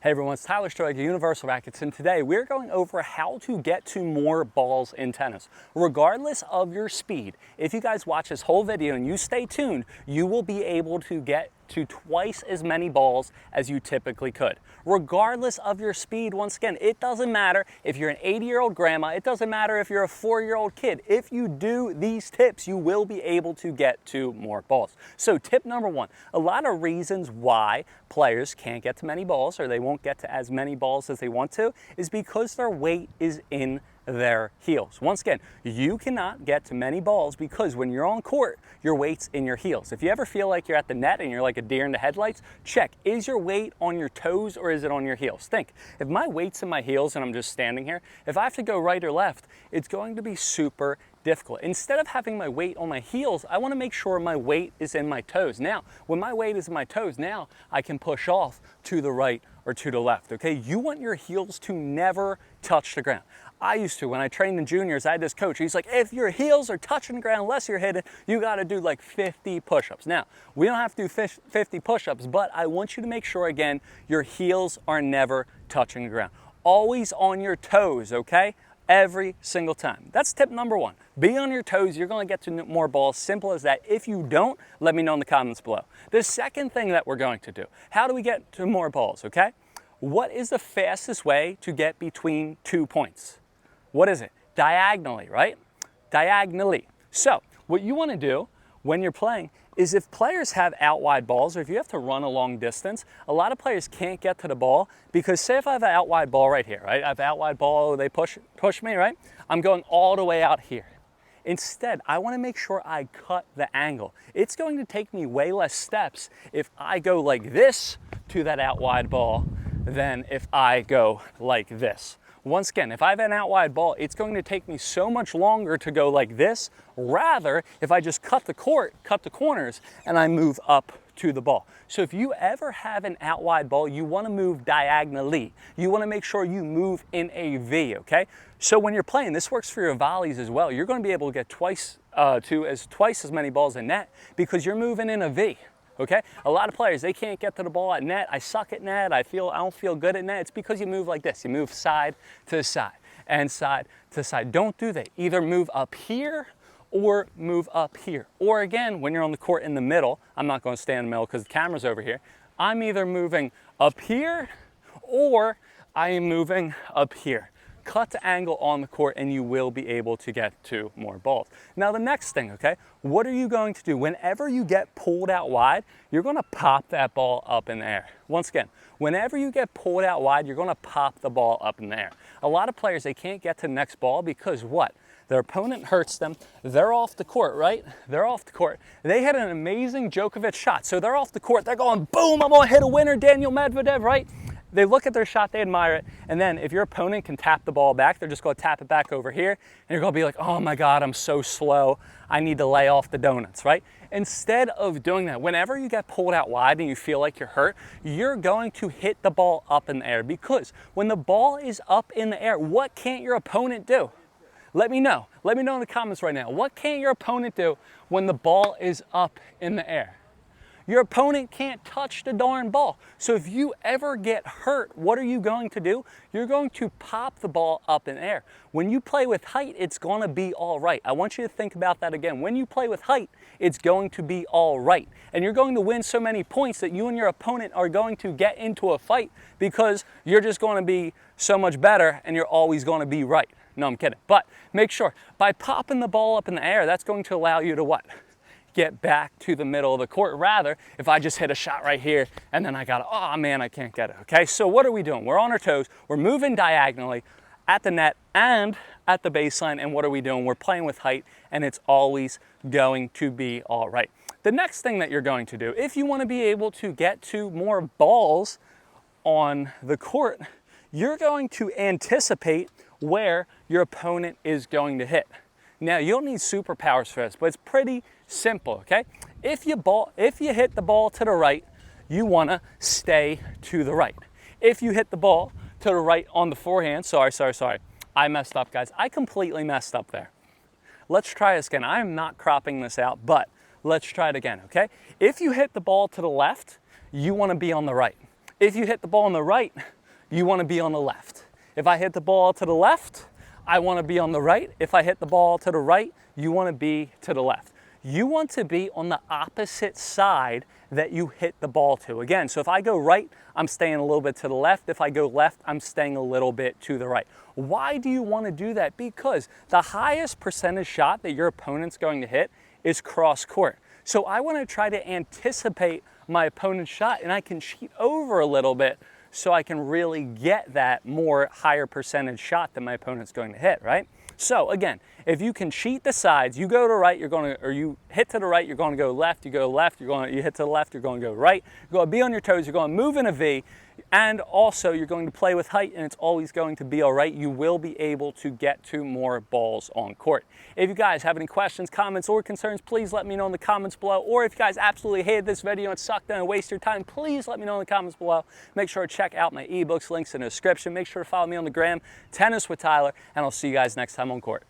Hey everyone, it's Tyler Stroig of Universal Rackets, and today we're going over how to get to more balls in tennis. Regardless of your speed, if you guys watch this whole video and you stay tuned, you will be able to get to twice as many balls as you typically could. Regardless of your speed, once again, it doesn't matter if you're an 80-year-old grandma, it doesn't matter if you're a 4-year-old kid. If you do these tips, you will be able to get to more balls. So tip number one, a lot of reasons why players can't get to many balls or they won't get to as many balls as they want to is because their weight is in their heels. Once again, you cannot get to many balls because when you're on court, your weight's in your heels. If you ever feel like you're at the net and you're like a deer in the headlights, check, is your weight on your toes or is it on your heels? Think, if my weight's in my heels and I'm just standing here, if I have to go right or left, it's going to be super difficult. Instead of having my weight on my heels, I want to make sure my weight is in my toes. Now, when my weight is in my toes, now I can push off to the right or to the left, okay? You want your heels to never touch the ground. I used to, when I trained in juniors, I had this coach, he's like, if your heels are touching the ground unless you're hitting, you gotta do like 50 push-ups. Now, we don't have to do 50 push-ups, but I want you to make sure, again, your heels are never touching the ground. Always on your toes, okay? Every single time. That's tip number one. Be on your toes, you're gonna get to more balls, simple as that. If you don't, let me know in the comments below. The second thing that we're going to do, how do we get to more balls, okay? What is the fastest way to get between 2 points? What is it? Diagonally, right? Diagonally. So what you want to do when you're playing is if players have out wide balls or if you have to run a long distance, a lot of players can't get to the ball because say if I have an out wide ball right here, right? I have an out wide ball, they push me, right? I'm going all the way out here. Instead, I want to make sure I cut the angle. It's going to take me way less steps if I go like this to that out wide ball than if I go like this. Once again, if I have an out wide ball, it's going to take me so much longer to go like this, rather if I just cut the court, cut the corners, and I move up to the ball. So if you ever have an out wide ball, you want to move diagonally. You want to make sure you move in a V, okay? So when you're playing, this works for your volleys as well. You're going to be able to get twice as many balls in net because you're moving in a V. Okay, a lot of players, they can't get to the ball at net. I suck at net. I don't feel good at net. It's because you move like this. You move side to side and side to side. Don't do that. Either move up here or move up here. Or again, when you're on the court in the middle, I'm not going to stand in the middle because the camera's over here. I'm either moving up here or I am moving up here. Cut the angle on the court and you will be able to get to more balls. Now the next thing, okay, what are you going to do? Whenever you get pulled out wide, you're gonna pop that ball up in the air. Once again, whenever you get pulled out wide, you're gonna pop the ball up in the air. A lot of players, they can't get to the next ball because what? Their opponent hurts them, they're off the court, right? They're off the court. They had an amazing Djokovic shot. So they're off the court, they're going, boom, I'm gonna hit a winner, Daniel Medvedev, right? They look at their shot, they admire it, and then if your opponent can tap the ball back, they're just going to tap it back over here, and you're going to be like, oh my God, I'm so slow, I need to lay off the donuts, right? Instead of doing that, whenever you get pulled out wide and you feel like you're hurt, you're going to hit the ball up in the air because when the ball is up in the air, what can't your opponent do? Let me know. Let me know in the comments right now. What can't your opponent do when the ball is up in the air? Your opponent can't touch the darn ball. So if you ever get hurt, what are you going to do? You're going to pop the ball up in the air. When you play with height, it's going to be all right. I want you to think about that again. When you play with height, it's going to be all right. And you're going to win so many points that you and your opponent are going to get into a fight because you're just going to be so much better and you're always going to be right. No, I'm kidding. But make sure, by popping the ball up in the air, that's going to allow you to what? Get back to the middle of the court. Rather, if I just hit a shot right here and then I got, oh man, I can't get it, okay? So what are we doing? We're on our toes, we're moving diagonally at the net and at the baseline, and what are we doing? We're playing with height, and it's always going to be all right. The next thing that you're going to do, if you want to be able to get to more balls on the court, you're going to anticipate where your opponent is going to hit. Now, you don't need superpowers for this, but it's pretty simple, okay? If you hit the ball to the right, you want to stay to the right. If you hit the ball to the right on the forehand, sorry. I messed up, guys. I completely messed up there. Let's try this again. I am not cropping this out, but let's try it again, okay? If you hit the ball to the left, you want to be on the right. If you hit the ball on the right, you want to be on the left. If I hit the ball to the left, I want to be on the right. If I hit the ball to the right, you want to be to the left. You want to be on the opposite side that you hit the ball to. Again, so if I go right, I'm staying a little bit to the left. If I go left, I'm staying a little bit to the right. Why do you want to do that? Because the highest percentage shot that your opponent's going to hit is cross court. So I want to try to anticipate my opponent's shot, and I can cheat over a little bit so I can really get that more higher percentage shot that my opponent's going to hit, right? So again, if you can cheat the sides, you go to right, you're going to, or you hit to the right, you're going to go left, you go left, you hit to the left, you're going to go right, you're going to be on your toes, you're going to move in a V, and also you're going to play with height, and it's always going to be all right. You will be able to get to more balls on court. If you guys have any questions, comments, or concerns, please let me know in the comments below. Or if you guys absolutely hated this video and sucked and waste your time, please let me know in the comments below. Make sure to check out my ebooks, links in the description. Make sure to follow me on the gram, Tennis with Tyler, and I'll see you guys next time on court.